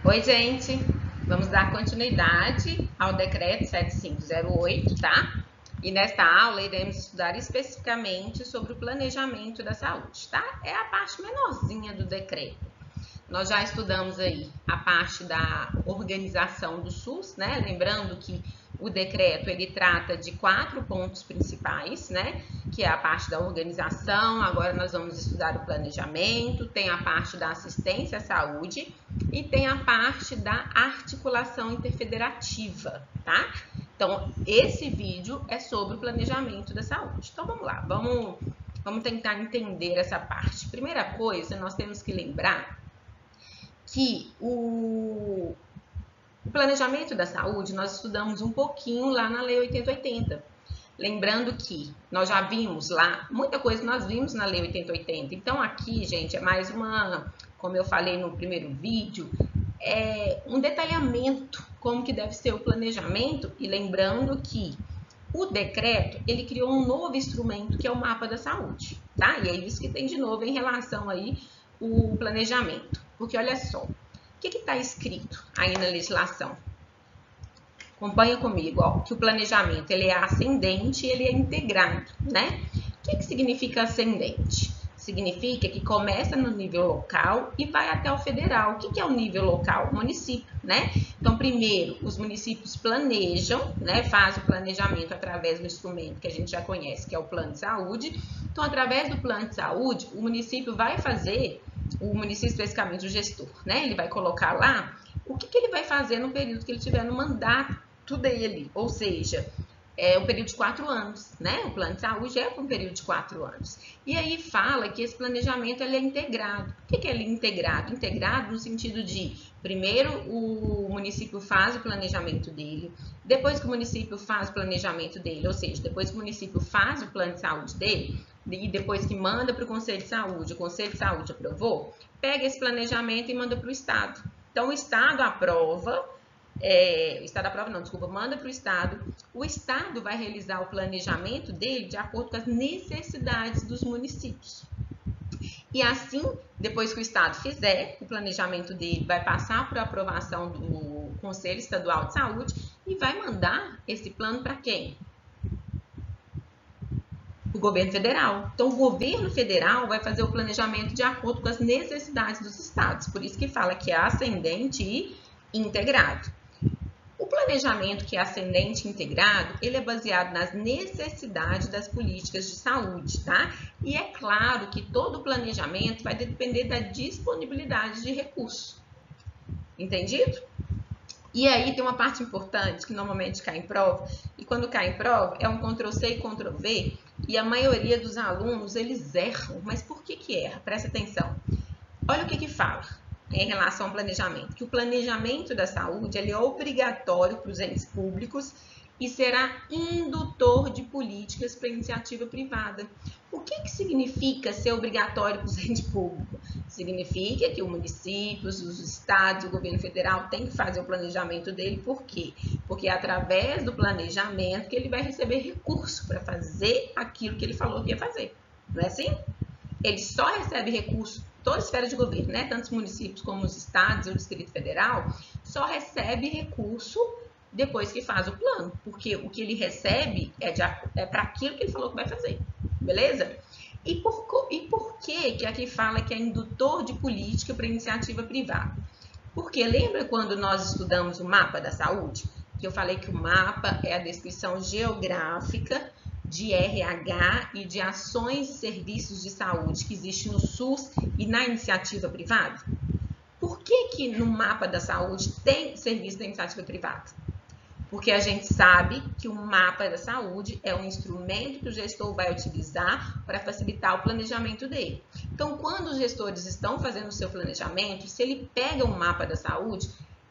Oi, gente! Vamos dar continuidade ao decreto 7508, tá? E nesta aula iremos estudar especificamente sobre o planejamento da saúde, tá? É a parte menorzinha do decreto. Nós já estudamos aí a parte da organização do SUS, né? Lembrando que o decreto ele trata de 4 pontos principais, né? Que é a parte da organização, agora nós vamos estudar o planejamento, tem a parte da assistência à saúde e tem a parte da articulação interfederativa, tá? Então, esse vídeo é sobre o planejamento da saúde. Então, vamos lá, vamos tentar entender essa parte. Primeira coisa, nós temos que lembrar que o planejamento da saúde nós estudamos um pouquinho lá na Lei 8080. Lembrando que nós já vimos lá, muita coisa nós vimos na Lei 8080. Então aqui, gente, é mais uma, como eu falei no primeiro vídeo, é um detalhamento como que deve ser o planejamento e lembrando que o decreto, ele criou um novo instrumento que é o mapa da saúde, tá? E é isso que tem de novo em relação aí o planejamento. Porque olha só, o que está escrito aí na legislação? Acompanha comigo, ó, que o planejamento ele é ascendente e ele é integrado, né? O que significa ascendente? Significa que começa no nível local e vai até o federal. O que é o nível local? O município, né? Então, primeiro, os municípios planejam, né? Faz o planejamento através do instrumento que a gente já conhece, que é o plano de saúde. Então, através do plano de saúde, o município vai fazer, o município especificamente o gestor, né? Ele vai colocar lá o que ele vai fazer no período que ele tiver no mandato dele, ou seja, é um período de 4 anos, né? O plano de saúde é para um período de 4 anos. E aí fala que esse planejamento ele é integrado. O que é ele integrado? Integrado no sentido de, primeiro, o município faz o planejamento dele, depois que o município faz o planejamento dele, ou seja, depois que o município faz o plano de saúde dele, e depois que manda para o Conselho de Saúde, o Conselho de Saúde aprovou, pega esse planejamento e manda para o Estado. Então, o Estado aprova, manda para o Estado vai realizar o planejamento dele de acordo com as necessidades dos municípios. E assim, depois que o Estado fizer o planejamento dele, vai passar por aprovação do Conselho Estadual de Saúde e vai mandar esse plano para quem? O governo federal. Então, o governo federal vai fazer o planejamento de acordo com as necessidades dos estados. Por isso que fala que é ascendente e integrado. O planejamento que é ascendente e integrado, ele é baseado nas necessidades das políticas de saúde, tá? E é claro que todo o planejamento vai depender da disponibilidade de recursos. Entendido? E aí tem uma parte importante que normalmente cai em prova, e quando cai em prova é um Ctrl+C e Ctrl+V, e a maioria dos alunos, eles erram. Mas por que erra? Presta atenção. Olha o que fala em relação ao planejamento, que o planejamento da saúde ele é obrigatório para os entes públicos e será indutor de políticas para iniciativa privada. O que significa ser obrigatório para os entes públicos? Significa que o município, os estados, o governo federal tem que fazer o planejamento dele. Por quê? Porque é através do planejamento que ele vai receber recurso para fazer aquilo que ele falou que ia fazer. Não é assim? Ele só recebe recurso, toda a esfera de governo, né? Tanto os municípios como os estados e o Distrito Federal, só recebe recurso depois que faz o plano, porque o que ele recebe é para aquilo que ele falou que vai fazer, beleza? E por que aqui fala que é indutor de política para iniciativa privada? Porque lembra quando nós estudamos o mapa da saúde? Que eu falei que o mapa é a descrição geográfica de RH e de ações e serviços de saúde que existe no SUS e na iniciativa privada? Por que no mapa da saúde tem serviço da iniciativa privada? Porque a gente sabe que o mapa da saúde é um instrumento que o gestor vai utilizar para facilitar o planejamento dele. Então, quando os gestores estão fazendo o seu planejamento, se ele pega um mapa da saúde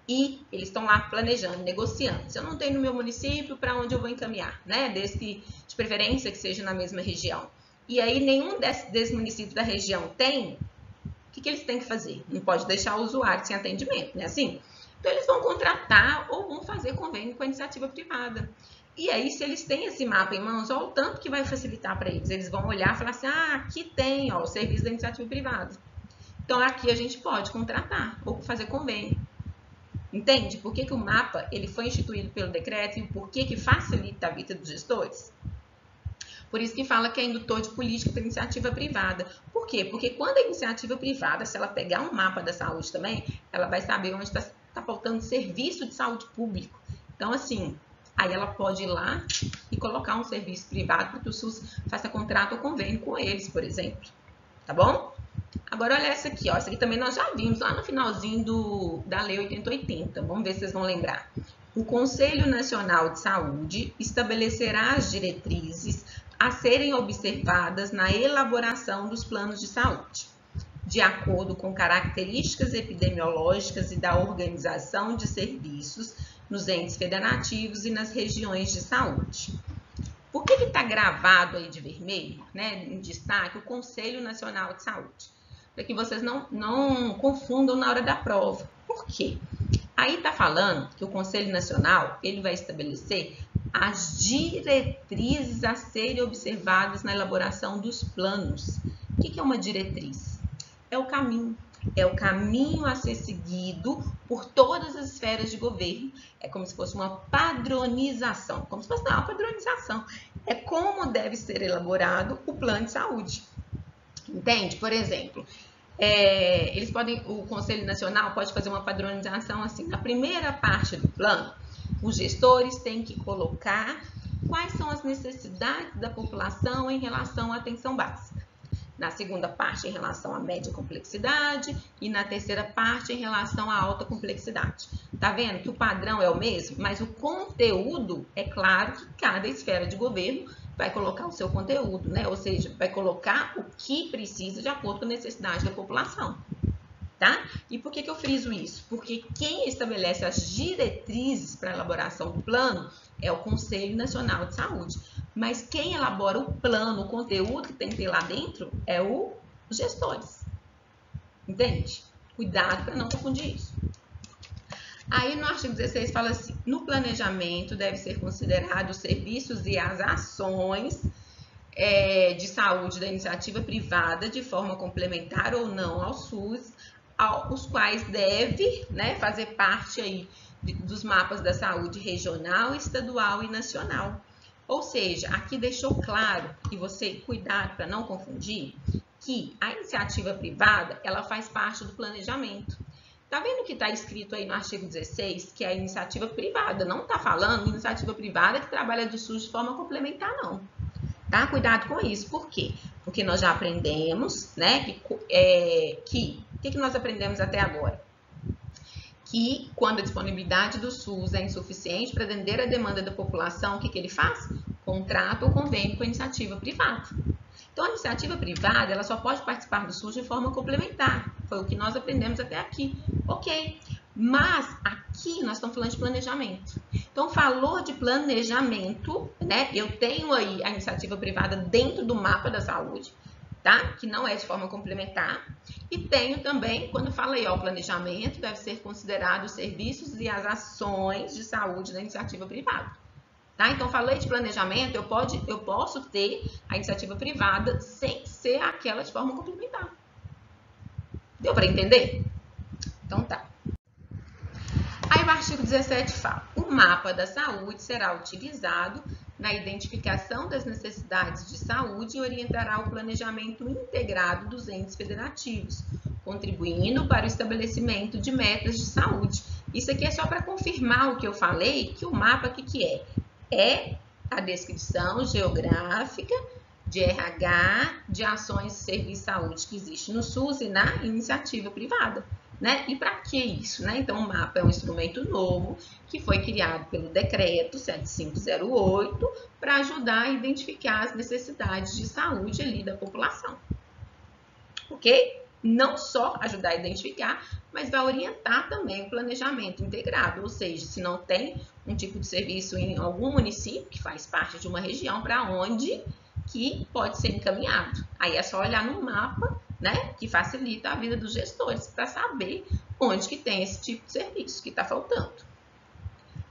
e eles estão lá planejando, negociando. Se eu não tenho no meu município, para onde eu vou encaminhar, né? De preferência que seja na mesma região. E aí nenhum desses municípios da região tem, o que eles têm que fazer? Não pode deixar o usuário sem atendimento, né? Assim? Então, eles vão contratar ou vão fazer convênio com a iniciativa privada. E aí, se eles têm esse mapa em mãos, olha o tanto que vai facilitar para eles. Eles vão olhar e falar assim, aqui tem o serviço da iniciativa privada. Então, aqui a gente pode contratar ou fazer convênio. Entende por que o mapa ele foi instituído pelo decreto e por que facilita a vida dos gestores? Por isso que fala que é indutor de política para iniciativa privada. Por quê? Porque quando a iniciativa privada, se ela pegar um mapa da saúde também, ela vai saber onde está faltando serviço de saúde público. Então, assim, aí ela pode ir lá e colocar um serviço privado para que o SUS faça contrato ou convênio com eles, por exemplo. Tá bom? Agora, olha essa aqui, ó. Essa aqui também nós já vimos lá no finalzinho da Lei 8080. Vamos ver se vocês vão lembrar. O Conselho Nacional de Saúde estabelecerá as diretrizes a serem observadas na elaboração dos planos de saúde, de acordo com características epidemiológicas e da organização de serviços nos entes federativos e nas regiões de saúde. Por que está gravado aí de vermelho, né, em destaque, o Conselho Nacional de Saúde? Para que vocês não confundam na hora da prova. Por quê? Aí está falando que o Conselho Nacional ele vai estabelecer as diretrizes a serem observadas na elaboração dos planos. O que é uma diretriz? É o caminho a ser seguido por todas as esferas de governo. É como se fosse uma padronização, É como deve ser elaborado o plano de saúde. Entende? Por exemplo, o Conselho Nacional pode fazer uma padronização assim. Na primeira parte do plano, os gestores têm que colocar quais são as necessidades da população em relação à atenção básica. Na segunda parte, em relação à média complexidade. E na terceira parte, em relação à alta complexidade. Tá vendo que o padrão é o mesmo, mas o conteúdo, é claro que cada esfera de governo vai colocar o seu conteúdo, né? Ou seja, vai colocar o que precisa de acordo com a necessidade da população. Tá? E por que eu friso isso? Porque quem estabelece as diretrizes para a elaboração do plano é o Conselho Nacional de Saúde. Mas quem elabora o plano, o conteúdo que tem que ter lá dentro, é os gestores. Entende? Cuidado para não confundir isso. Aí no artigo 16 fala assim, no planejamento deve ser considerado os serviços e as ações de saúde da iniciativa privada de forma complementar ou não ao SUS, os quais deve, né, fazer parte aí dos mapas da saúde regional, estadual e nacional. Ou seja, aqui deixou claro, e você cuidado para não confundir, que a iniciativa privada ela faz parte do planejamento. Tá vendo que está escrito aí no artigo 16 que é a iniciativa privada? Não está falando de iniciativa privada que trabalha do SUS de forma complementar, não. Tá? Cuidado com isso. Por quê? Porque nós já aprendemos, né, o que nós aprendemos até agora? Que quando a disponibilidade do SUS é insuficiente para atender a demanda da população, o que ele faz? Contrato ou convênio com a iniciativa privada. Então, a iniciativa privada ela só pode participar do SUS de forma complementar. Foi o que nós aprendemos até aqui. Ok. Mas aqui nós estamos falando de planejamento. Então, falou de planejamento, né? Eu tenho aí a iniciativa privada dentro do mapa da saúde, tá? Que não é de forma complementar. E tenho também, quando fala aí, ó, o planejamento deve ser considerado os serviços e as ações de saúde da iniciativa privada. Tá? Então, falei de planejamento, eu posso ter a iniciativa privada sem ser aquela de forma complementar. Deu para entender? Então, tá. Aí, o artigo 17 fala, o mapa da saúde será utilizado na identificação das necessidades de saúde e orientará o planejamento integrado dos entes federativos, contribuindo para o estabelecimento de metas de saúde. Isso aqui é só para confirmar o que eu falei, que o mapa, o que é? É a descrição geográfica de RH, de ações de serviço de saúde que existe no SUS e na iniciativa privada. Né? E para que isso? Né? Então, o mapa é um instrumento novo que foi criado pelo decreto 7508 para ajudar a identificar as necessidades de saúde ali da população. Ok? Não só ajudar a identificar, mas vai orientar também o planejamento integrado, ou seja, se não tem um tipo de serviço em algum município que faz parte de uma região, para onde que pode ser encaminhado. Aí é só olhar no mapa, né, que facilita a vida dos gestores para saber onde que tem esse tipo de serviço que está faltando.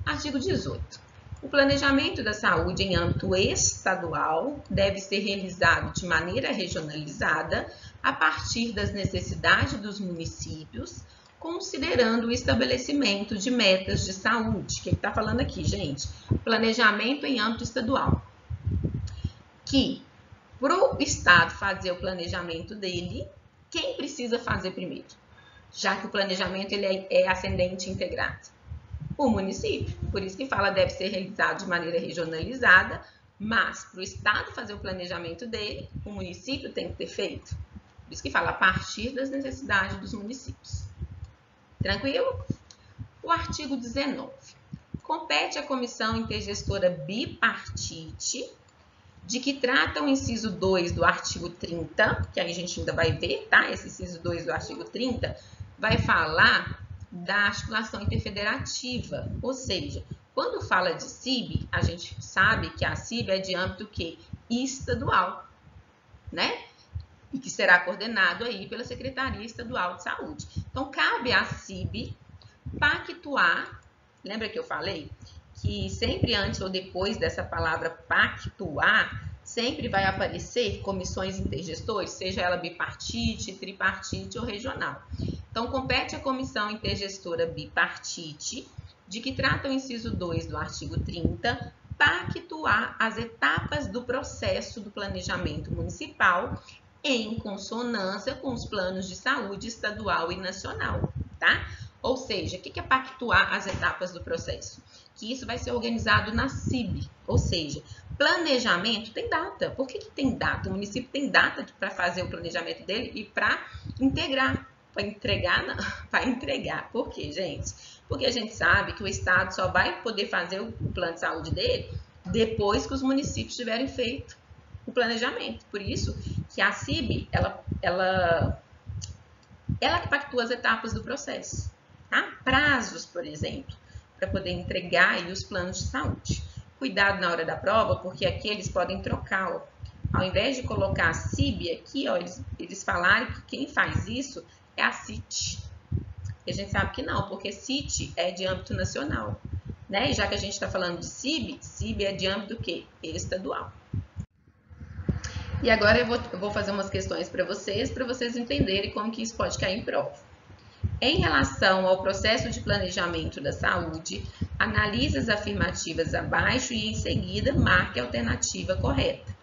Artigo 18. O planejamento da saúde em âmbito estadual deve ser realizado de maneira regionalizada a partir das necessidades dos municípios, considerando o estabelecimento de metas de saúde. O que está falando aqui, gente? Planejamento em âmbito estadual. Que para o Estado fazer o planejamento dele, quem precisa fazer primeiro? Já que o planejamento ele é ascendente integrado. O município. Por isso que fala deve ser realizado de maneira regionalizada, mas para o Estado fazer o planejamento dele, o município tem que ter feito. Por isso que fala a partir das necessidades dos municípios. Tranquilo? O artigo 19. Compete à comissão intergestora bipartite, de que trata o inciso 2 do artigo 30, que aí a gente ainda vai ver, tá? Esse inciso 2 do artigo 30 vai falar da articulação interfederativa, ou seja, quando fala de CIB, a gente sabe que a CIB é de âmbito que estadual, né? E que será coordenado aí pela Secretaria Estadual de Saúde. Então, cabe à CIB pactuar, lembra que eu falei que sempre antes ou depois dessa palavra pactuar, sempre vai aparecer comissões intergestores, seja ela bipartite, tripartite ou regional. Então, compete à comissão intergestora bipartite, de que trata o inciso 2 do artigo 30, pactuar as etapas do processo do planejamento municipal em consonância com os planos de saúde estadual e nacional, tá? Ou seja, o que é pactuar as etapas do processo? Que isso vai ser organizado na CIB, ou seja, planejamento tem data. Por que tem data? O município tem data para fazer o planejamento dele e para integrar. Para entregar, não. Para entregar. Por quê, gente? Porque a gente sabe que o Estado só vai poder fazer o plano de saúde dele depois que os municípios tiverem feito o planejamento. Por isso que a CIB, ela que pactua as etapas do processo. Tá? Prazos, por exemplo, para poder entregar aí os planos de saúde. Cuidado na hora da prova, porque aqui eles podem trocar. Ó. Ao invés de colocar a CIB aqui, ó, eles falaram que quem faz isso é a CIT. E a gente sabe que não, porque CIT é de âmbito nacional. Né? E já que a gente está falando de CIB, CIB é de âmbito do quê? Estadual. E agora eu vou fazer umas questões para vocês entenderem como que isso pode cair em prova. Em relação ao processo de planejamento da saúde, analise as afirmativas abaixo e, em seguida, marque a alternativa correta.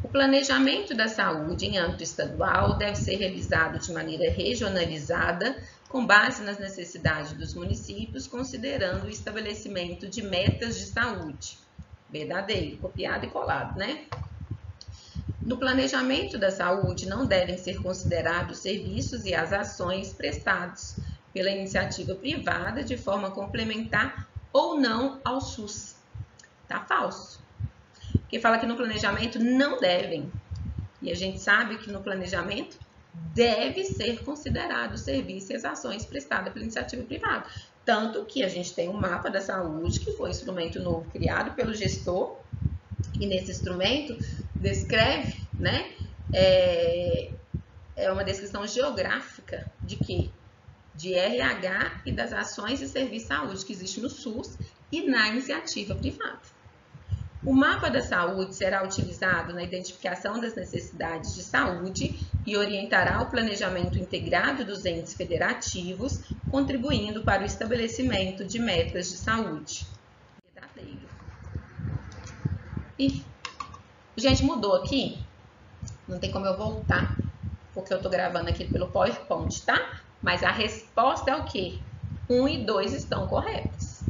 O planejamento da saúde em âmbito estadual deve ser realizado de maneira regionalizada, com base nas necessidades dos municípios, considerando o estabelecimento de metas de saúde. Verdadeiro, copiado e colado, né? No planejamento da saúde, não devem ser considerados os serviços e as ações prestados pela iniciativa privada de forma complementar ou não ao SUS. Tá falso. Porque fala que no planejamento não devem. E a gente sabe que no planejamento deve ser considerado o serviço e as ações prestadas pela iniciativa privada. Tanto que a gente tem um mapa da saúde, que foi um instrumento novo criado pelo gestor, e nesse instrumento descreve, né, é uma descrição geográfica de quê? De RH e das ações de serviço de saúde que existe no SUS e na iniciativa privada. O mapa da saúde será utilizado na identificação das necessidades de saúde e orientará o planejamento integrado dos entes federativos, contribuindo para o estabelecimento de metas de saúde. Verdadeiro. E, gente, mudou aqui? Não tem como eu voltar, porque eu estou gravando aqui pelo PowerPoint, tá? Mas a resposta é o quê? 1 e 2 estão corretas.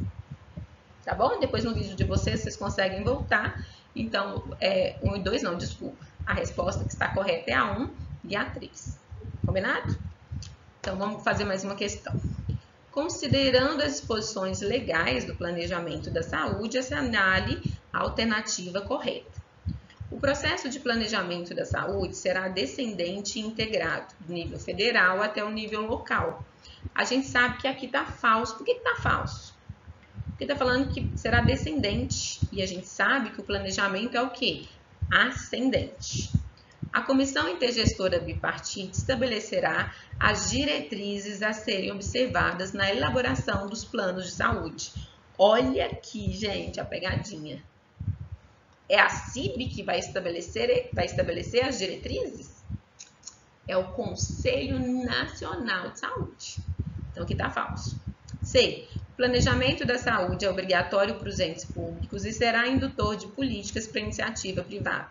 Tá bom? Depois no vídeo de vocês conseguem voltar. Então, 1 e 2 não, desculpa. A resposta que está correta é a 1 e a 3. Combinado? Então, vamos fazer mais uma questão. Considerando as disposições legais do planejamento da saúde, assinale a alternativa correta. O processo de planejamento da saúde será descendente e integrado, do nível federal até o nível local. A gente sabe que aqui está falso. Por que está falso? Porque está falando que será descendente. E a gente sabe que o planejamento é o quê? Ascendente. A comissão intergestora bipartite estabelecerá as diretrizes a serem observadas na elaboração dos planos de saúde. Olha aqui, gente, a pegadinha. É a CIB que vai estabelecer as diretrizes? É o Conselho Nacional de Saúde. Então, aqui está falso. C. O planejamento da saúde é obrigatório para os entes públicos e será indutor de políticas para iniciativa privada.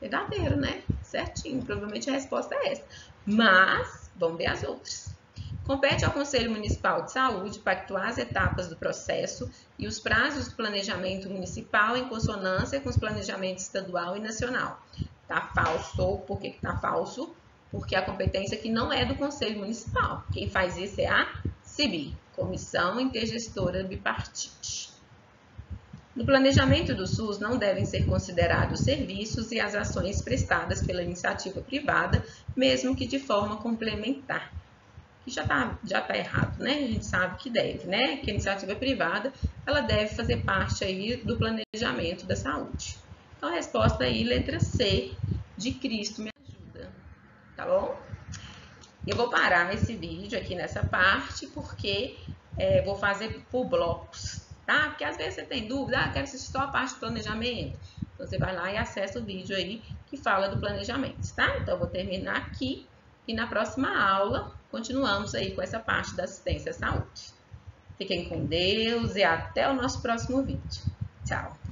Verdadeiro, né? Certinho. Provavelmente a resposta é essa. Mas, vamos ver as outras. Compete ao Conselho Municipal de Saúde pactuar as etapas do processo e os prazos do planejamento municipal em consonância com os planejamentos estadual e nacional. Tá falso. Por que tá falso? Porque a competência aqui não é do Conselho Municipal. Quem faz isso é a CIB, Comissão Intergestora Bipartite. No planejamento do SUS não devem ser considerados os serviços e as ações prestadas pela iniciativa privada, mesmo que de forma complementar. Que já tá errado, né? A gente sabe que deve, né? Que a iniciativa privada, ela deve fazer parte aí do planejamento da saúde. Então, a resposta aí, letra C, de Cristo me ajuda, tá bom? Eu vou parar esse vídeo aqui nessa parte, porque vou fazer por blocos, tá? Porque às vezes você tem dúvida, quero assistir só a parte do planejamento. Então, você vai lá e acessa o vídeo aí que fala do planejamento, tá? Então, eu vou terminar aqui e na próxima aula continuamos aí com essa parte da assistência à saúde. Fiquem com Deus e até o nosso próximo vídeo. Tchau!